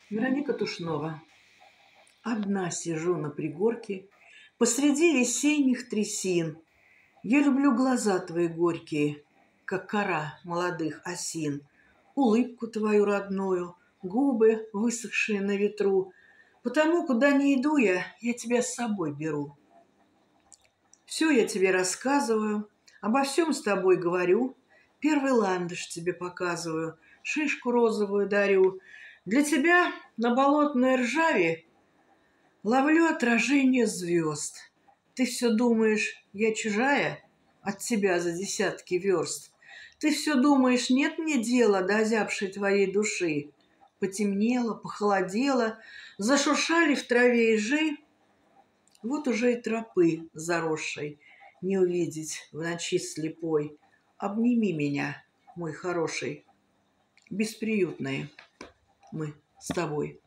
Вероника Тушнова. Одна сижу на пригорке посреди весенних трясин. Я люблю глаза твои горькие, как кора молодых осин, улыбку твою родную, губы, высохшие на ветру. Потому, куда ни иду я тебя с собой беру. Все я тебе рассказываю, обо всем с тобой говорю, первый ландыш тебе показываю, шишку розовую дарю. Для тебя на болотной ржаве ловлю отражение звезд. Ты все думаешь, я чужая от тебя за десятки верст. Ты все думаешь, нет мне дела до озябшей твоей души. Потемнело, похолодело, зашуршали в траве ежи. Вот уже и тропы заросшей не увидеть в ночи слепой. Обними меня, мой хороший, бесприютные мы с тобой.